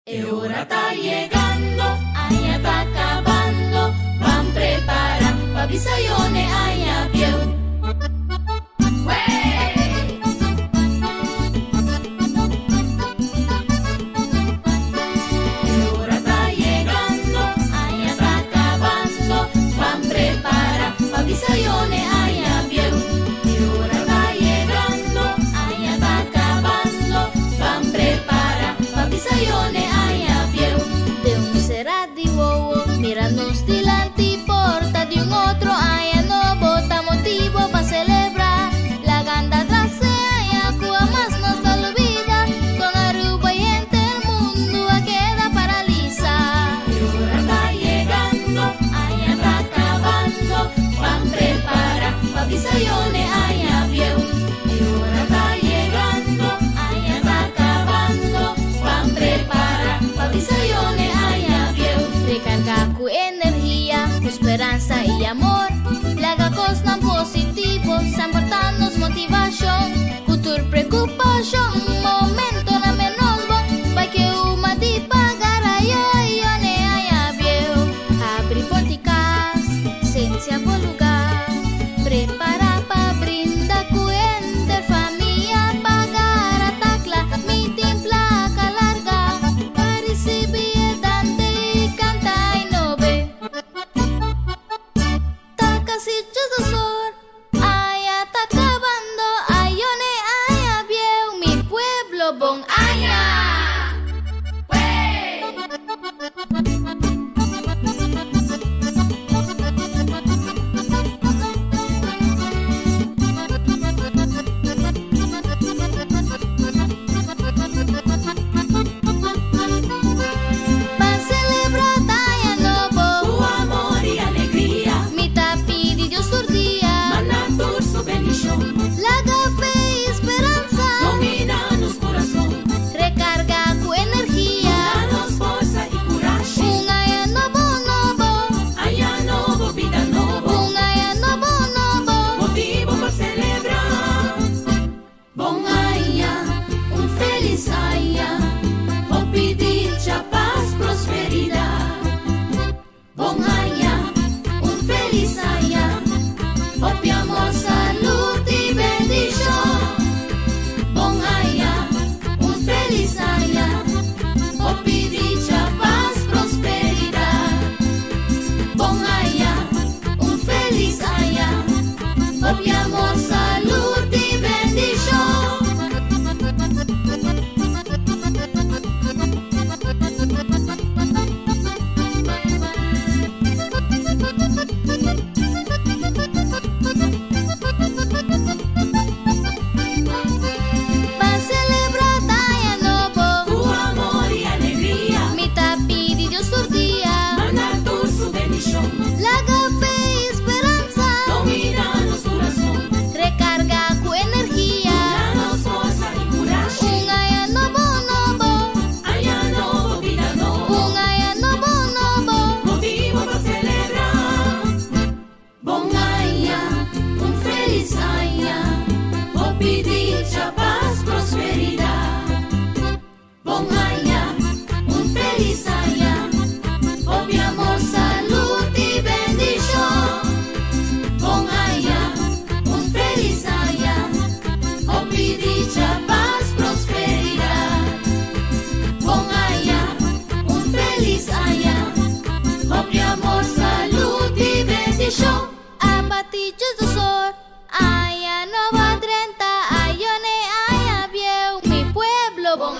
Ahora está llegando, allá está acabando, van prepara, pa' bisayone allá pieu. Ahora está llegando, allá está acabando, van prepara, pa' bisayone allá pieu. Ahora está llegando, allá está acabando, van prepara, pa' bisayone allá pieu. De un será di wowo, miranos dilanti porta de un otro allá no bota motivo pa' celebrar. La ganda trase allá cua más nos da olvida, con Aruba y entre el mundo a queda paraliza. Ahora está llegando, allá está acabando, van prepara, pa' bisayone allá pieu. Ahora está llegando, allá está acabando, van prepara, pa' bisayone allá pieu. Recarga cu energía, cu esperanza y amor. Laga cosas positivos, samportarnos motivación. Cultura preocupación, momento na menos bon. Pa' que uma di pagara yo ne haya viejo. Abrir políticas, ciencia por lugar. Prepara pa' brindar cu enter familia. Pagar a tacla, meeting placa larga. Pa' recibir dante y canta y no ve. Ta casi chuzosor, allá ta acabando. Ayone haya viejo, mi pueblo bon haya. Pa' celebrar taya novo, Tu amor y alegría, mi tapi di Dios surdía. manatur su bendición, Laga fe y esperanza, domina nos corazón, recarga cu energía. danos fuerza y coraje. Un aya novo novo, Allá novo, vida novo, un aya novo novo. motivo para celebrar. Bon año, un feliz año, hopi dicha, paz, prosperidad. Bon año, un feliz año, hopi amor, salud y bendición. Bon año, un feliz año, hopi dicha, paz, prosperidad. Bon año, un feliz año, hopi amor, salud y bendición. Pa' celebrar taya novo, Tu amor y alegría, mi tapi di Dios surdía. manatur su bendición, Laga fe y esperanza, domina nos corazón, recarga cu energía. danos fuerza y coraje. Un aya novo novo, Allá novo, vida novo, un aya novo novo. motivo para celebrar. Bon año, un feliz año, hopi dicha, paz, prosperidad. Bon año, un feliz año, hopi amor, salud y bendición. Bon año, un feliz año, hopi dicha, paz, prosperidad. Bon año, un feliz año, hopi amor, salud y bendición. Apatillos do sol, aya nova 30, ayone aya viejo, mi pueblo bon